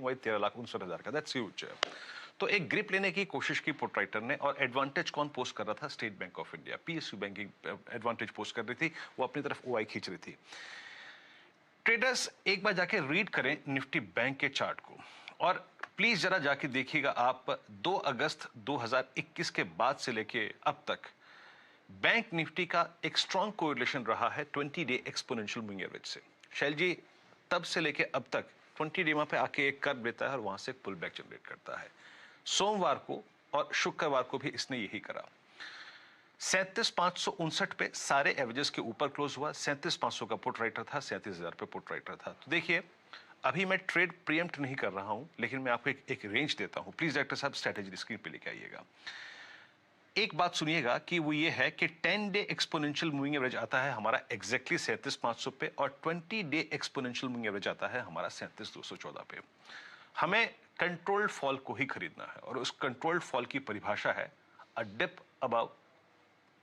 वही 13,59,000 का, that's huge. तो एक ग्रिप लेने की कोशिश की पुट राइटर ने, और एडवांटेज कौन पोस्ट कर रहा था? State bank of India, PSU banking advantage post कर रही थी, वो अपनी तरफ ओआई खींच रही थी। ट्रेडर्स एक बार जाके रीड करें निफ्टी बैंक के चार्ट को, और प्लीज जरा जाके देखिएगा आप 2 अगस्त 2021 के बाद से लेके अब तक बैंक निफ्टी का एक स्ट्रॉन्ग कोरिलेशन रहा है 20 डे एक्सपोनेंशियल मूविंग एवरेज से। शैल जी, तब से लेके अब तक 20 डे पे आके एक कर्व लेता है और वहां से पुल बैक जनरेट करता है। सोमवार को और शुक्रवार को भी इसने यही करा। 37,559 पे सारे एवरेजेस के ऊपर क्लोज हुआ। 37,500 का पुट राइटर था, 37,000 पे पुट राइटर था। तो देखिए, अभी मैं ट्रेड प्रीएम्प्ट नहीं कर रहा हूं, लेकिन मैं आपको एक रेंज देता हूं। प्लीज डायरेक्टर साहब स्ट्रेटेजी स्क्रीन पे लेके आइएगा। एक बात सुनिएगा कि वो ये है कि 10 डे एक्सपोनेंशियल मूविंग एवरेज आता है हमारा एग्जैक्टली 37,500 पे, और 20 डे एक्सपोनेंशियल मूविंग एवरेज आता है हमारा 37,214 पे। हमें कंट्रोल्ड फॉल को ही खरीदना है, और उस कंट्रोल्ड फॉल की परिभाषा है a dip above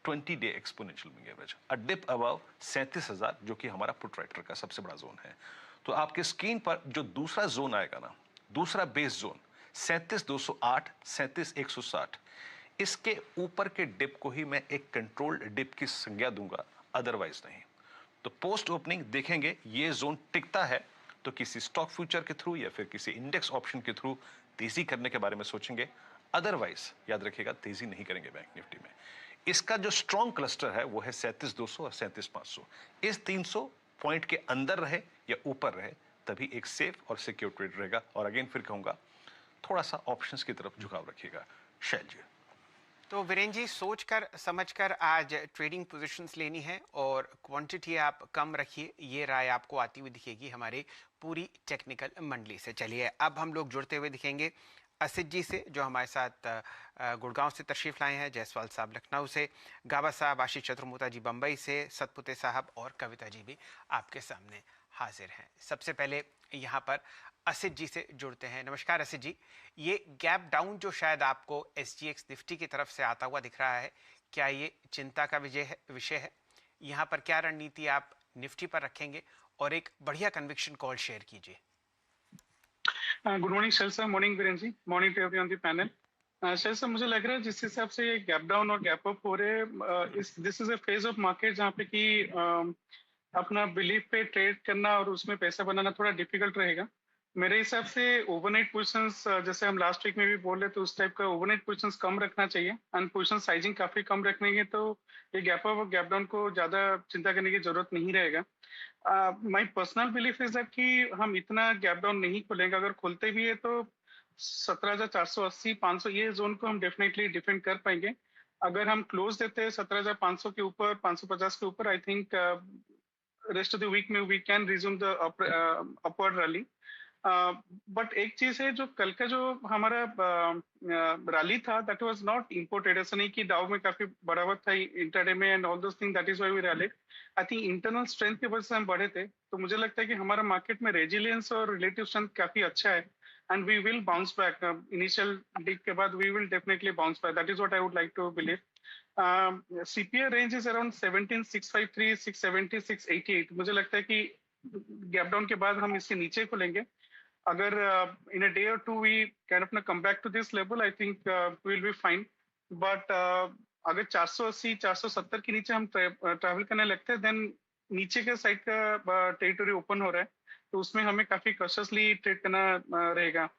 20 day exponential moving average, a dip above 37,000, जो कि हमारा पुट राइटर का सबसे बड़ा जोन है। तो आपके स्क्रीन पर जो दूसरा जोन आएगा ना, दूसरा बेस जोन 37,208, 37,160, इसके ऊपर के डिप को ही मैं एक कंट्रोल्ड डिप की संज्ञा दूंगा, अदरवाइज नहीं। तो पोस्ट ओपनिंग देखेंगे ये जोन टिकता है तो किसी स्टॉक फ्यूचर के थ्रू या फिर किसी इंडेक्स ऑप्शन के थ्रू तेजी करने के बारे में सोचेंगे, अदरवाइज याद रखिएगा तेजी नहीं करेंगे बैंक निफ्टी में। इसका जो स्ट्रॉन्ग क्लस्टर है वो है 37,200 और 37,500। इस 300 पॉइंट के अंदर रहे या ऊपर रहे, तभी एक सेफ और सिक्योर ट्रेड रहेगा। और अगेन फिर कहूंगा, थोड़ा सा ऑप्शंस की तरफ झुकाव रखिएगा। शैल जी। तो वीरेंद्र जी, सोचकर समझकर आज ट्रेडिंग पोजीशंस लेनी है और क्वांटिटी आप कम रखिए, ये राय आपको आती हुई दिखेगी हमारे पूरी टेक्निकल मंडली से। चलिए अब हम लोग जुड़ते हुए दिखेंगे असित जी से, जो हमारे साथ गुड़गांव से तशरीफ लाए हैं, जायसवाल साहब लखनऊ से, गाबा साहब, आशीष चतुर्मोता जी बम्बई से, सतपुते साहब और कविता जी भी आपके सामने हाजिर हैं। सबसे पहले यहाँ पर असित जी से जुड़ते हैं। नमस्कार असित जी, ये गैप डाउन जो शायद आपको SGX निफ्टी की तरफ से आता हुआ दिख रहा है, क्या ये चिंता का विषय है? यहाँ पर क्या रणनीति आप निफ्टी पर रखेंगे, और एक बढ़िया कन्विक्शन कॉल शेयर कीजिए। Good morning Shail sir, morning Virendra ji, morning to everyone on the panel. Shail sir, मुझे लग रहा है जिस हिसाब से ये गैप डाउन और गैप अप हो रहे हैं, this is a phase of market जहाँ पे कि अपना बिलीफ पे ट्रेड करना और उसमें पैसा बनाना थोड़ा डिफिकल्ट रहेगा। मेरे हिसाब से ओवरनाइट पोजीशंस, जैसे हम लास्ट वीक में भी बोल रहे थे, उस टाइप का ओवरनाइट पोजीशंस कम रखना चाहिए, एंड पोजीशन साइजिंग काफी कम रखेंगे तो ये गैप अप और गैप डाउन को ज्यादा चिंता करने की जरूरत नहीं रहेगा। My personal belief is that कि हम इतना गैप डाउन नहीं खोलेंगे। अगर खोलते भी है तो 17,480, 500 ये जोन को हम डेफिनेटली डिफेंड कर पाएंगे। अगर हम क्लोज देते हैं 17,500 के ऊपर, 550 के ऊपर, I think rest of the week में we can resume the upward rally. But एक चीज है, जो कल का जो हमारा रैली था, दैट वाज नॉट इम्पोर्टेड। ऐसा नहीं कि डाउ में काफी बड़ा हुआ था इंटरडे में and all those thing, that is why we rallied. I think internal strength की वजह से हम बढ़े थे। तो मुझे लगता है कि हमारा मार्केट में रेजिलियंस और रिलेटिव स्ट्रेंथ काफी अच्छा है, and we will bounce back. Initial dip के बाद we will definitely bounce back, that is what I would like to believe. CPI range is around 17,653, 670, 688। मुझे लगता है कि गैप डाउन के बाद हम इसके नीचे खुलेंगे। अगर in a day or two we kind of come back to this level, I think we'll be fine. But अगर 480, 470 के नीचे हम ट्रैवल करने लगते हैं, देन नीचे के साइड का टेरिटरी ओपन हो रहा है, तो उसमें हमें काफी कॉशियसली ट्रेड करना रहेगा।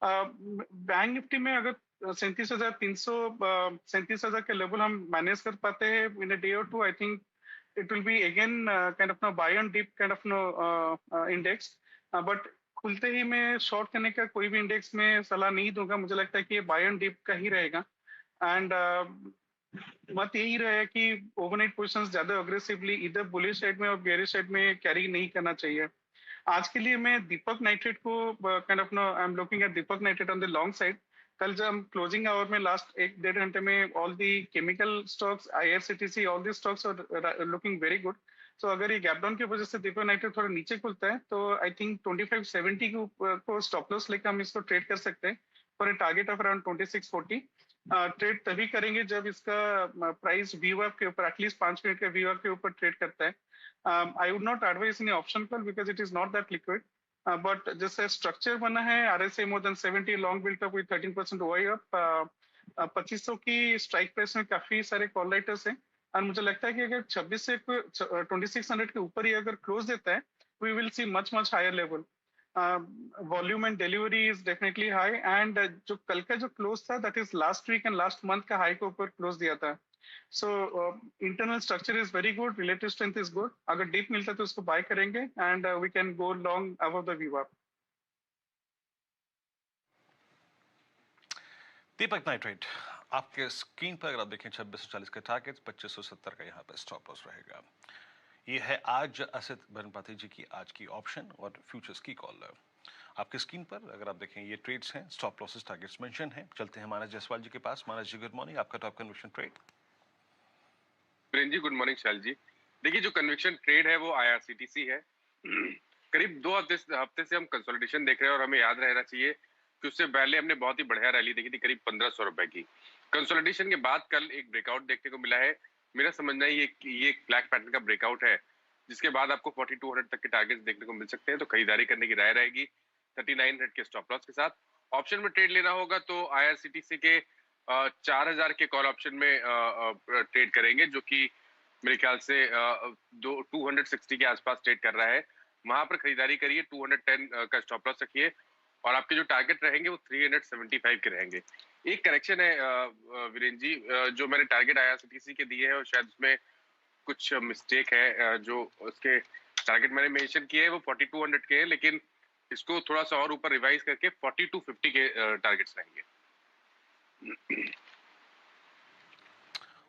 बैंक निफ्टी में अगर 37,300, 37,000 के लेवल हम मैनेज कर पाते हैं इन अ डे और two, I think it will be again kind of no buy on dip kind of no index. But खुलते ही मैं शॉर्ट करने का कोई भी इंडेक्स में सलाह नहीं दूंगा। मुझे लगता है कि ये बाय ऑन डिप का ही रहेगा, एंड बात यही रहेगा कि ओवरनाइट पोजीशंस ज्यादा अग्रेसिवली इधर बुलिश साइड में और बेयरिश साइड में कैरी नहीं करना चाहिए। आज के लिए मैं दीपक नाइट्रेट को kind of no I am looking at Deepak nitrate on the long side. कल जब हम क्लोजिंग आवर में लास्ट 1-1.5 घंटे में all the chemical stocks, IRCTC, all the stocks are looking very good. तो अगर ये गैप डाउन की वजह से दीपक नाइट्रेट थोड़ा नीचे खुलता है, तो आई थिंक 2570 के ऊपर को स्टॉप लॉस लेकर हम इसको ट्रेड कर सकते हैं for a target of around 2640। Trade तभी करेंगे जब इसका प्राइस VWAP के ऊपर, एटलीस्ट 5 मिनट के VWAP के ऊपर ट्रेड करता है। I would not advise any option call because it is not that liquid. But जैसे स्ट्रक्चर बना है RSI more than 70 long built up with 13% OI up 2500 की स्ट्राइक प्राइस में काफी सारे कॉल राइटर्स हैं और मुझे लगता है कि अगर 26 से 2600 के ऊपर ही अगर क्लोज देता है we will see much much higher level volume and delivery is definitely high and जो कल का जो क्लोज था that is last week and last month का हाई के ऊपर क्लोज दिया था so internal structure is very good relative strength is good अगर डीप मिलता है तो उसको बाय करेंगे and we can go long above the व्यू अप दीपक नाइट्रेट आपके स्क्रीन पर अगर आप देखें 2640 का टारगेट 2570 का यहाँ पर स्टॉप लॉस रहेगा। ये है आज असित बरनपाती जी की आज की ऑप्शन और फ्यूचर्स की कॉल। आपके स्क्रीन पर अगर आप देखें ये ट्रेड्स हैं, स्टॉप लॉसेस टारगेट्स मेंशन हैं। चलते हैं मानस जायसवाल जी के पास। मानस जी गुड मॉर्निंग, आपका top conviction trade. Prem ji good morning Shail जी। देखिए जो कन्विक्शन ट्रेड है वो IRCTC है। करीब 2 हफ्ते से हम कंसोलिडेशन देख रहे हैं और हमें याद रहना चाहिए कि उससे पहले हमने बहुत ही बढ़िया रैली देखी थी करीब 1500 रुपए की। कंसोलिडेशन के बाद कल एक ब्रेकआउट देखने को मिला है। मेरा समझना है ये एक ब्लैक पैटर्न का ब्रेकआउट है जिसके बाद आपको 4200 तक के टारगेट्स देखने को मिल सकते हैं, तो खरीदारी करने की राय रहेगी 3900 के स्टॉप लॉस के साथ। ऑप्शन में ट्रेड लेना होगा तो IRCTC के 4000 के कॉल ऑप्शन में ट्रेड करेंगे जो कि मेरे ख्याल से 260 के आसपास ट्रेड कर रहा है। वहां पर खरीदारी करिए, 210 का स्टॉप लॉस रखिए और आपके जो टारगेट रहेंगे वो 375 के रहेंगे। एक करेक्शन है वीरेंद्र जी, जो मैंने टारगेट IRCTC के दिए हैं और शायद उसमें कुछ मिस्टेक है। जो उसके टारगेट मैंने मेंशन किए हैं वो 4200 के हैं, लेकिन इसको थोड़ा सा और ऊपर रिवाइज करके 4250 के टारगेट्स रहेंगे।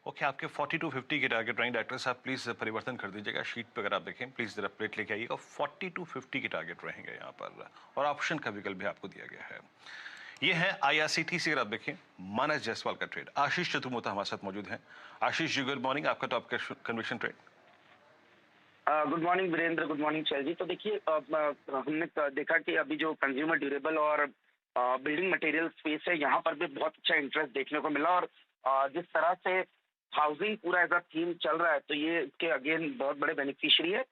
ओके आपके 4250 के टारगेट रहेंगे। डॉक्टर साहब प्लीज परिवर्तन कर दीजिएगा शीट पे, अगर आप देखें प्लीज जरा प्लेट लेके आइएगा। 4250 के टारगेट रहेंगे यहाँ पर और ऑप्शन का विकल्प भी आपको दिया गया है। ये है IRCTC, अगर आप देखें मानस जायसवाल का ट्रेड। आशीष चतुर्मोता हमारे साथ मौजूद हैं। आशीष जी गुड मॉर्निंग, आपका top conviction trade. Good morning Virendra, good morning Shail ji. तो देखिए हमने देखा कि अभी जो कंज्यूमर ड्यूरेबल और बिल्डिंग मटेरियल स्पेस है यहाँ पर भी बहुत अच्छा इंटरेस्ट देखने को मिला और जिस तरह से हाउसिंग पूरा एज अ थीम चल रहा है तो ये इसके अगेन बहुत बड़े बेनिफिशियरी है।